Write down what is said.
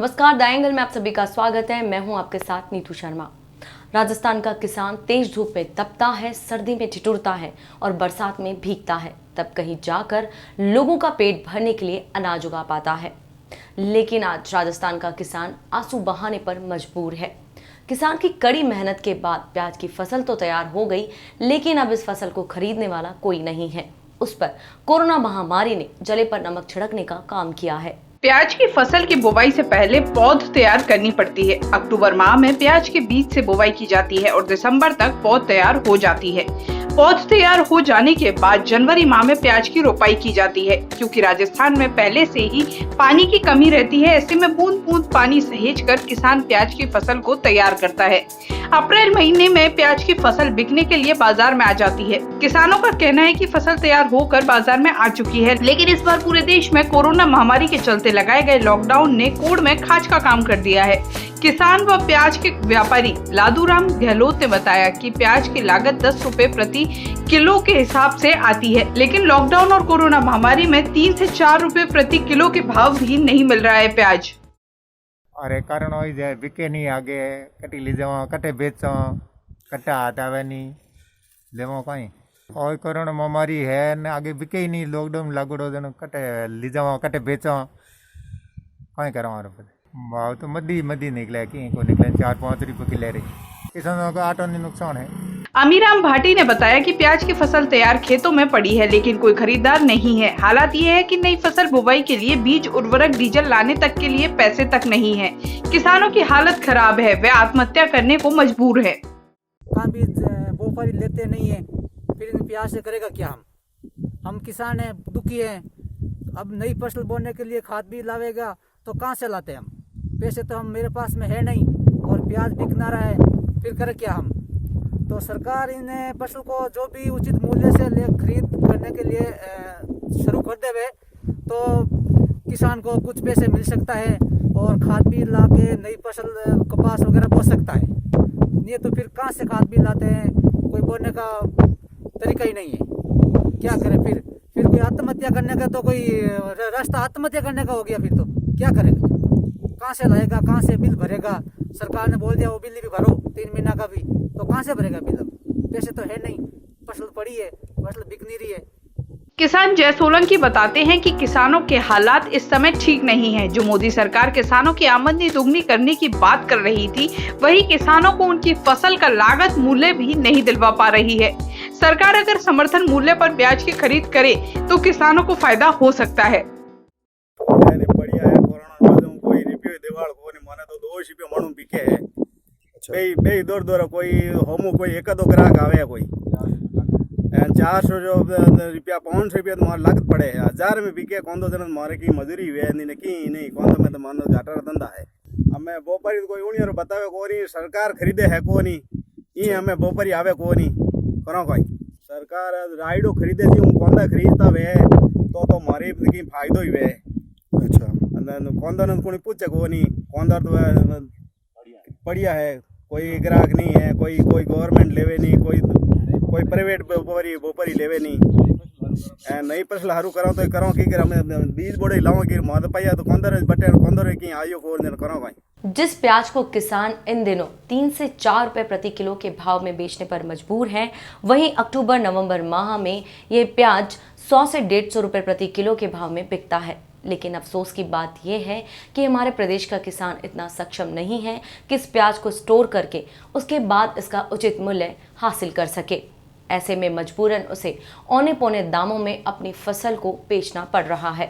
नमस्कार, the angle में आप सभी का स्वागत है। मैं हूं आपके साथ नीतू शर्मा। राजस्थान का किसान तेज धूप में तपता है, सर्दी में ठिठुरता है और बरसात में भीगता है, तब कहीं जाकर लोगों का पेट भरने के लिए अनाज उगा पाता है। लेकिन आज राजस्थान का किसान आंसू बहाने पर मजबूर है। किसान की कड़ी मेहनत के बाद प्याज की फसल तो तैयार हो गई, लेकिन अब इस फसल को खरीदने वाला कोई नहीं है। उस पर कोरोना महामारी ने जले पर नमक छिड़कने का काम किया है। प्याज की फसल की बुवाई से पहले पौध तैयार करनी पड़ती है। अक्टूबर माह में प्याज के बीज से बुवाई की जाती है और दिसंबर तक पौध तैयार हो जाती है। पौध तैयार हो जाने के बाद जनवरी माह में प्याज की रोपाई की जाती है। क्योंकि राजस्थान में पहले से ही पानी की कमी रहती है, ऐसे में बूंद बूंद पानी सहेज कर किसान प्याज की फसल को तैयार करता है। अप्रैल महीने में प्याज की फसल बिकने के लिए बाजार में आ जाती है। किसानों का कहना है कि फसल तैयार होकर बाजार में आ चुकी है, लेकिन इस बार पूरे देश में कोरोना महामारी के चलते लगाए गए लॉकडाउन ने कोड़ में खाच का काम कर दिया है। किसान व प्याज के व्यापारी लादूराम गहलोत ने बताया कि प्याज की लागत 10 रुपए प्रति किलो के हिसाब से आती है, लेकिन लॉकडाउन और कोरोना महामारी में 3 से 4 रुपए प्रति किलो के भाव भी नहीं मिल रहा है प्याज। अरे कारण हो जाए बिके नहीं, आगे कटी ली जाओ, कटे बेचो, कट्टा हाथ आवे नहीं लेवो कहीं। और कोरोना महामारी है ने आगे बिके ही नहीं, लॉकडाउन लागू हो जाए, कटे ली जाओ, कटे बेचो, कहीं करो। हमारे भाव तो मदी निकले कि को निकले 4-5 रुपये किलो रही। किसानों का आटो नहीं नुकसान है। अमीराम भाटी ने बताया कि प्याज की फसल तैयार खेतों में पड़ी है, लेकिन कोई खरीदार नहीं है। हालात ये है कि नई फसल बुवाई के लिए बीज, उर्वरक, डीजल लाने तक के लिए पैसे तक नहीं है। किसानों की हालत खराब है, वे आत्महत्या करने को मजबूर है। बीज व्यापारी लेते नहीं है, फिर इन प्याज से करेगा क्या? हम किसान हैं, दुखी हैं। अब नई फसल बोने के लिए खाद बीज लावेगा तो कहाँ से लाते हम? पैसे तो हम मेरे पास में है नहीं और प्याज बिक ना रहा है, फिर करे क्या हम? तो सरकार इन फसल को जो भी उचित मूल्य से खरीद करने के लिए शुरू कर देवे तो किसान को कुछ पैसे मिल सकता है और खाद बीज ला के नई फसल कपास वगैरह बो सकता है। ये तो फिर कहाँ से खाद बीज लाते हैं? कोई बोने का तरीका ही नहीं है। क्या करें फिर कोई आत्महत्या करने का तो कोई रास्ता आत्महत्या करने का हो गया। फिर तो क्या करेगा? कहाँ से लाएगा, कहाँ से बिल भरेगा? सरकार ने बोल दिया वो बिल भी भरो 3 महीना का भी, तो कहाँ से भरेगा बिल? पैसे तो है नहीं, फसल पड़ी है, फसल बिक नहीं रही है। किसान जय सोलंकी बताते हैं कि किसानों के हालात इस समय ठीक नहीं है। जो मोदी सरकार किसानों की आमदनी दुगनी करने की बात कर रही थी, वही किसानों को उनकी फसल का लागत मूल्य भी नहीं दिलवा पा रही है। सरकार अगर समर्थन मूल्य पर प्याज की खरीद करे तो किसानों को फायदा हो सकता है। बढ़िया है, कोरोना कोई रुपये दिवाल को नहीं माने तो 2 रुपये मणु बिके है। बे दूर कोई होमो कोई एक दो ग्राहक आवे, कोई 400 रुपया 500 रुपया तो मारे लागत पड़े। 1000 में बिके कौन दिन मारे की मजूरी हुए नहीं कौन में तो मानो घाटा धंधा है। हमें बोपरी कोई उन्हीं और बतावे को नहीं, सरकार खरीदे है को नहीं, ये हमें बोपरी आवे को नहीं करो। कोई सरकार राइडो खरीदे थी, हूँ कौन खरीदता वे तो मारे की फायदो ही वे। अच्छा कौन को पूछे को नहीं, कौन तो बढ़िया है, कोई ग्राहक नहीं है, कोई गवर्नमेंट लेवे नहीं, कोई प्राइवेट बोपरी लेवे नहीं। नई फसल हरू करो तो करो कि बीज बोड़े लाओ कि मद पाइया तो कौन बटे की आयो को करो भाई। जिस प्याज को किसान इन दिनों 3 से 4 रुपए प्रति किलो के भाव में बेचने पर मजबूर हैं, वहीं अक्टूबर-नवंबर माह में ये प्याज 100 से 150 रुपए प्रति किलो के भाव में बिकता है। लेकिन अफसोस की बात यह है कि हमारे प्रदेश का किसान इतना सक्षम नहीं है कि इस प्याज को स्टोर करके उसके बाद इसका उचित मूल्य हासिल कर सके। ऐसे में मजबूरन उसे औने पौने दामों में अपनी फसल को बेचना पड़ रहा है।